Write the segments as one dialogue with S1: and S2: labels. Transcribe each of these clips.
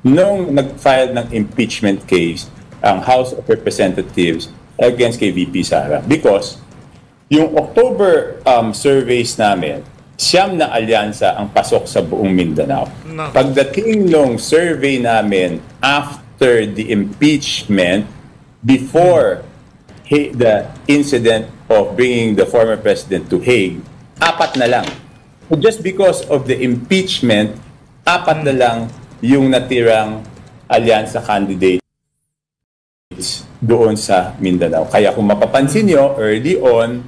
S1: nung nag-file ng impeachment case ang House of Representatives against kay VP Sara. Because yung October surveys namin, siyam na alyansa ang pasok sa buong Mindanao. Pagdating nung survey namin after the impeachment, before the incident of bringing the former president to Hague, 4 na lang. So just because of the impeachment, 4 na lang yung natirang alyansa candidates doon sa Mindanao. Kaya kung mapapansin nyo, early on,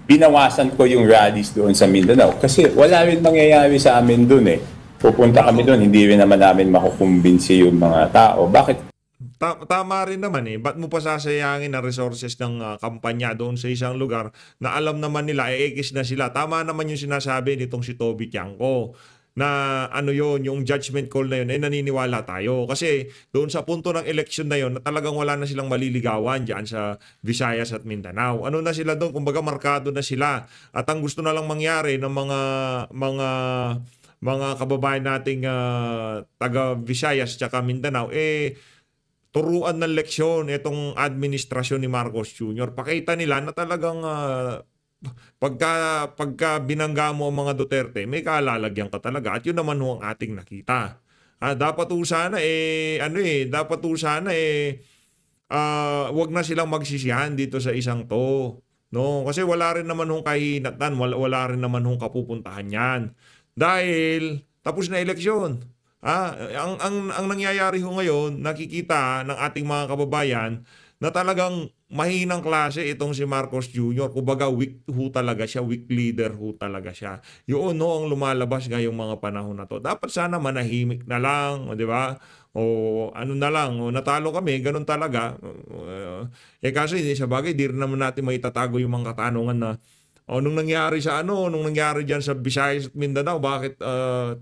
S1: binawasan ko yung rallies doon sa Mindanao kasi wala rin mangyayari sa amin doon eh. Pupunta kami doon, hindi rin naman namin makukumbinsi yung mga tao. Bakit?
S2: Tama rin naman eh. Ba't mo pa sasayangin ang resources ng kampanya doon sa isang lugar na alam naman nila, ekis na sila. Tama naman yung sinasabi nitong si Toby Tiangco na ano yon, yung judgment call na yun, naniniwala tayo. Kasi doon sa punto ng election na yun, na talagang wala na silang maliligawan dyan sa Visayas at Mindanao. Ano na sila doon? Kumbaga markado na sila. At ang gusto na lang mangyari ng mga kababayan nating taga Visayas at Mindanao, turuan ng leksyon itong administrasyon ni Marcos Jr. Pakita nila na talagang pagka binangga mo ang mga Duterte, may kalalagyan ka talaga. At yun naman ho ang ating nakita. Dapat ho sana wag na silang magsisihan dito sa isang to. No, kasi wala rin naman hong kahinatan, wala rin naman hong kapupuntahan yan. Dahil tapos na eleksyon. Ang nangyayari ho ngayon, nakikita ng ating mga kababayan na talagang mahinang klase itong si Marcos Jr. Kumbaga weak ho talaga siya, weak leader ho talaga siya. Yun no ang lumalabas ngayong mga panahon na to. Dapat sana manahimik na lang, di ba? O ano na lang, natalo kami, ganun talaga. Kasi sa bagay, di rin naman natin maitatago yung mga katanungan na nung nangyari diyan sa Visayas at Mindanao, bakit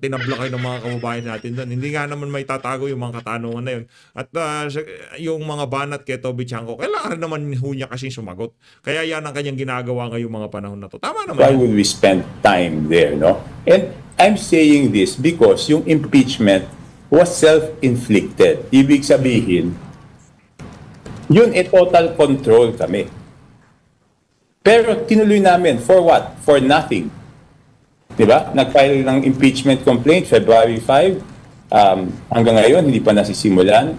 S2: tinabla kayo ng mga kababayan natin doon? Hindi nga naman may tatago yung mga katanungan na yun. At yung mga banat kay Toby Tiangco, kailangan naman ho niya kasi sumagot. Kaya yan ang kanyang ginagawa ngayong mga panahon na to. Tama naman.
S1: Why would we spend time there, no? And I'm saying this because yung impeachment was self-inflicted. Ibig sabihin, yun total control kami. Pero tinuloy namin, for what? For nothing. Diba? Nag-file ng impeachment complaint February 5. Hanggang ngayon, hindi pa nasisimulan.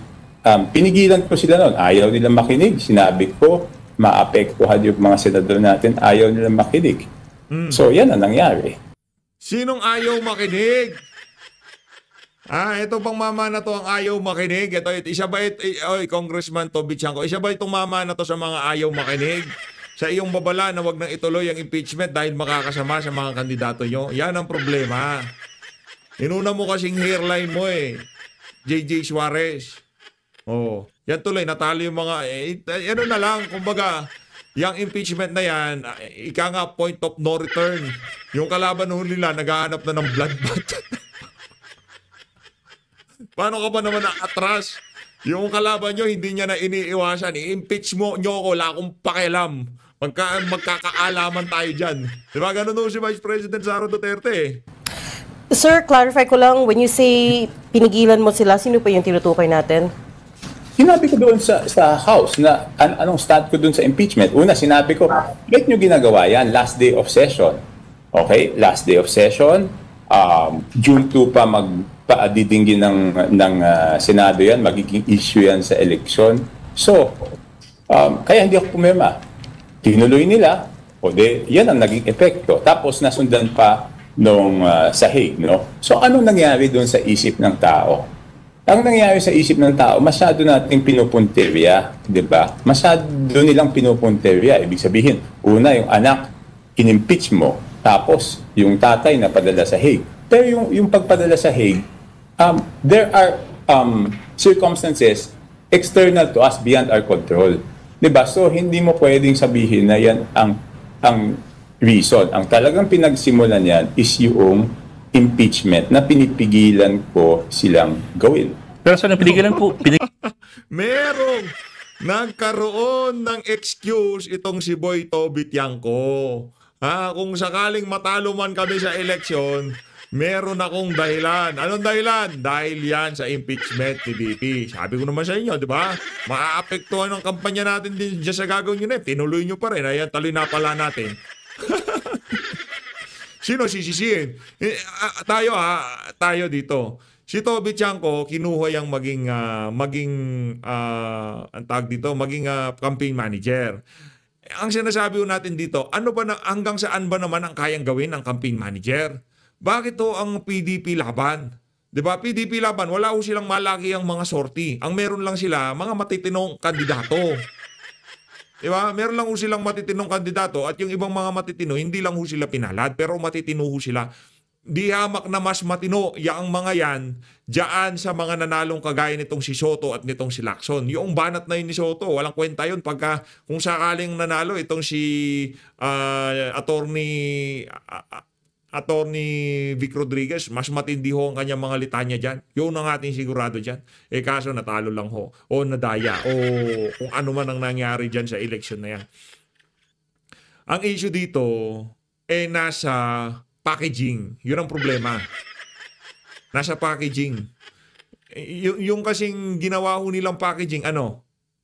S1: Pinigilan ko sila noon. Ayaw nilang makinig. Sinabi ko, maapektuhan yung mga senador natin. Ayaw nilang makinig. So, yan ang nangyari.
S2: Sinong ayaw makinig? Ito bang mama na to ang ayaw makinig? Isa ba Congressman Toby Tiangco, isa ba itong mama na to sa mga ayaw makinig? Sa iyong babala na wag nang ituloy ang impeachment dahil makakasama sa mga kandidato nyo. Yan ang problema. Inuna mo kasing hairline mo JJ Suarez. Yan tuloy, natalo yung mga, ano na lang, kumbaga, yung impeachment na yan, ika nga point of no return. Yung kalaban nila, naghahanap na ng bloodbath. Paano ka ba naman atras? Yung kalaban nyo, hindi niya na iniiwasan. I-impeach mo nyo ko, wala akong pakialam. Magkakaalaman tayo dyan. Diba ganun si Vice President Sara Duterte
S3: Sir, clarify ko lang, when you say pinigilan mo sila, sino pa yung tinutukoy natin?
S1: Sinabi ko doon sa House na anong stand ko doon sa impeachment. Una, sinabi ko, bakit nyo ginagawa yan? Last day of session. Okay? Last day of session. June 2 pa magpaadidinggin ng Senado yan. Magiging issue yan sa election. So, kaya hindi ako pumirma. Tinuloy nila, yan ang naging epekto. Tapos nasundan pa nung sahig, no? So anong nangyari doon sa isip ng tao? Ang nangyari sa isip ng tao, masyado nating pinupunterya, di ba? Masyado nilang pinupunterya. Ibig sabihin, una yung anak, inimpeach mo, tapos yung tatay na padala sa Hague. Pero yung pagpadala sa Hague, there are circumstances external to us, beyond our control. Diba? So, hindi mo pwedeng sabihin na yan ang reason. Ang talagang pinagsimulan yan is yung impeachment na pinipigilan ko silang gawin.
S4: Pero sa napinigilan po,
S2: merong nagkaroon ng excuse itong si Boy Toby Tiangco. Kung sakaling matalo man kami sa eleksyon, Meron akong dahilan. Anong dahilan? Dahil yan sa impeachment ni VP. Sabi ko naman sa inyo, di ba? Maaapektuhan ang kampanya natin din dyan sa gagawin nyo na. Tinuloy nyo pa rin. Ayan, tuloy na pala natin. Sino sisisihin? Tayo dito. Si Toby Chanko, kinuha yung maging ang tawag dito, maging campaign manager. Ang sinasabi ko natin dito, hanggang saan ba naman ang kayang gawin ng campaign manager? Bakit to ang PDP laban? 'Di ba? PDP laban, wala ho silang malaki ang mga sorti. Ang meron lang sila mga matitinong kandidato. 'Di ba? Meron lang ho silang matitinong kandidato at yung ibang mga matitino hindi lang ho sila pinalad pero matitino ho sila. Di hamak na mas matino yaang mga yan diyan sa mga nanalong kagaya nitong si Soto at nitong si Lacson. Yung banat na yun ni Soto, walang kwenta yun pagka kung sakaling nanalo itong si Attorney Vic Rodriguez, mas matindi ho ang kanyang mga litanya dyan. Yun ang ating sigurado dyan. Kaso natalo lang ho. O nadaya. O kung ano man ang nangyari dyan sa election na yan. Ang issue dito, nasa packaging. Yun ang problema. Nasa packaging. Yung kasing ginawa ho nilang packaging,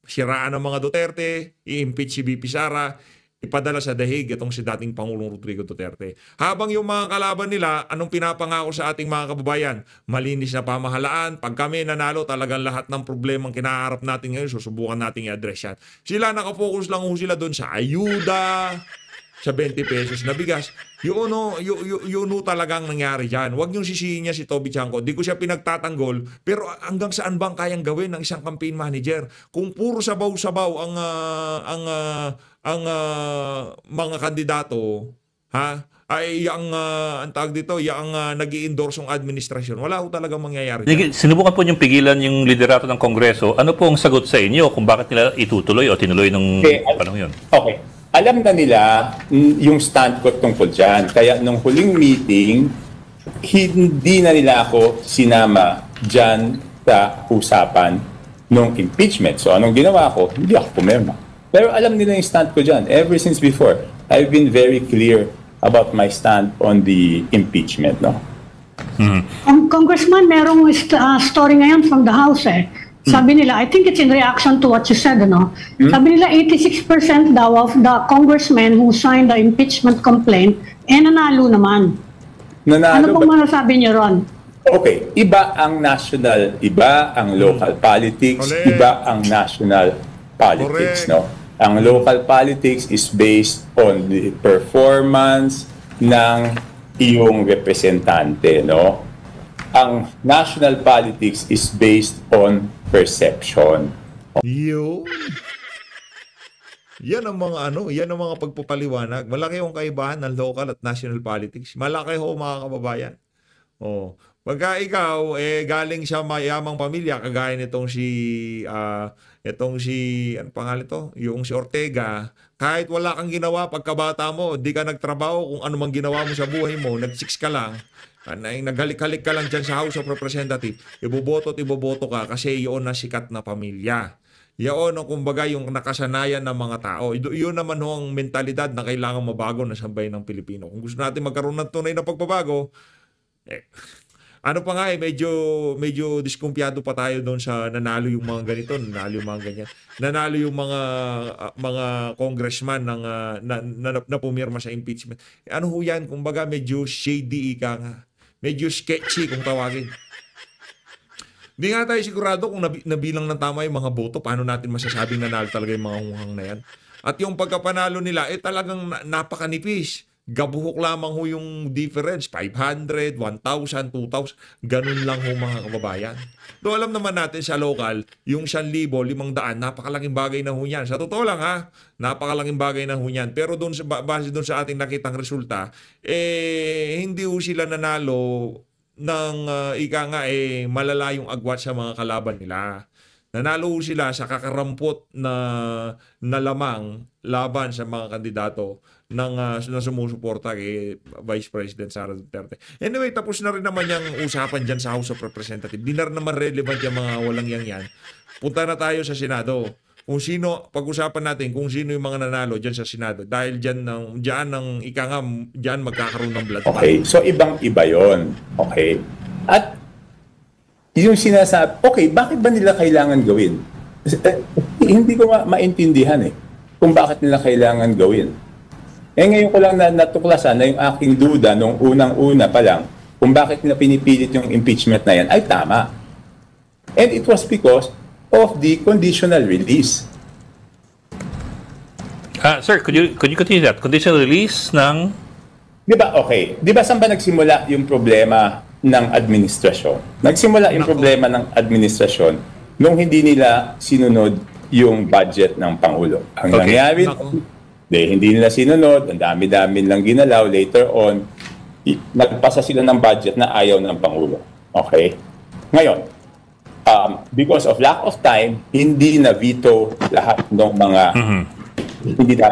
S2: siraan ng mga Duterte, i-impeach si VP Sara, ipadala sa dahig itong si dating Pangulong Rodrigo Duterte. Habang yung mga kalaban nila, anong pinapangako sa ating mga kababayan? Malinis na pamahalaan. Pag kami nanalo, talagang lahat ng problemang kinaharap natin ngayon, susubukan natin i-address yan. Sila nakafocus lang ho sila doon sa ayuda, sa 20 pesos na bigas. Yun talagang nangyari dyan. Huwag niyong sisihin niya si Toby Chanko. Di ko siya pinagtatanggol. Pero hanggang saan bang kayang gawin ng isang campaign manager? Kung puro sabaw-sabaw ang mga kandidato, ay ang tawag dito, yung nag-i-endorse ng administrasyon, wala ho talagang mangyayari.
S4: Sinubukan po niyong pigilan yung liderato ng Kongreso. Ano po ang sagot sa inyo kung bakit nila itutuloy o tinuloy nung panahon yun?
S1: Okay. Alam na nila yung stand ko tungkol dyan. Kaya nung huling meeting, hindi na nila ako sinama dyan sa usapan ng impeachment. So anong ginawa ko? Hindi ako pumirma. Pero alam nila yung stand ko dyan. Ever since before, I've been very clear about my stand on the impeachment. No?
S5: Congressman, merong story ngayon from the House Sabi nila, I think it's in reaction to what you said, Sabi nila, 86% daw of the congressmen who signed the impeachment complaint, nanalo naman. Ano pong masasabi niyo ron?
S1: Okay, iba ang national, iba ang local politics,
S2: Correct.
S1: iba ang national politics, no? Ang local politics is based on the performance ng iyong representante, no? Ang national politics is based on perception.
S2: Yun. Yan ang mga pagpapaliwanag. Malaki yung kaibahan ng local at national politics. Malaki ho mga kababayan. Pagka ikaw galing sa mayamang pamilya kagaya nitong ano pangalan to? Yung si Ortega, kahit wala kang ginawa pagkabata mo, di ka nagtrabaho, kung ano mang ginawa mo sa buhay mo, nag-6 ka lang. Naghalik-halik ka lang dyan sa House of Representatives, iboboto ka kasi yun na sikat na pamilya. Yun ang kumbaga yung nakasanayan ng mga tao. Yun naman ho ang mentalidad na kailangan mabago na sambayan ng Pilipino. Kung gusto natin magkaroon ng tunay na pagbabago, medyo diskumpiyado pa tayo doon sa nanalo yung mga ganito, nanalo yung mga ganyan. Nanalo yung mga congressman na pumirma sa impeachment. Ano ho yan? Kumbaga medyo shady medyo sketchy kung tawagin. Hindi nga tayo sigurado kung nabilang ng tama yung mga boto, paano natin masasabing nanalo talaga yung mga hunghang na yan. At yung pagkapanalo nila, talagang napakanipis. Gabuhok lamang ho yung difference, 500, 1,000, 2,000, ganun lang ho mga kababayan. Do alam naman natin sa local, yung 1,000, 500, napakalaking bagay na ho yan. Sa totoo lang napakalaking bagay na ho yan. Pero base doon sa ating nakitang resulta, hindi ho sila nanalo ng malala yung agwat sa mga kalaban nila. Nanalo sila sa kakarampot na lamang laban sa mga kandidato na sumusuporta kay Vice President Sara Duterte. Anyway, tapos na rin naman yung usapan dyan sa House of Representatives. Di na rin naman relevant yung mga walang yan. Punta na tayo sa Senado. kung sino, pag-usapan natin kung sino yung mga nanalo dyan sa Senado. Dahil dyan magkakaroon ng blood.
S1: Okay, so ibang-iba yon. Okay. At yung sinasabi, okay, bakit ba nila kailangan gawin? Hindi ko maintindihan kung bakit nila kailangan gawin. Ngayon ko lang natuklasan na yung aking duda nung unang-una pa lang kung bakit nila pinipilit yung impeachment na yan ay tama. And it was because of the conditional release.
S4: Sir, could you continue that? Conditional release ng...
S1: Di ba, okay. Di ba saan ba nagsimula yung problema ng administrasyon? Nagsimula yung problema ng administrasyon nung hindi nila sinunod yung budget ng Pangulo. Ang nangyari, hindi nila sinunod, ang dami-dami lang ginalaw. Later on, nagpasa sila ng budget na ayaw ng Pangulo. Okay? Ngayon, because of lack of time, hindi na veto lahat ng mga hindi dapat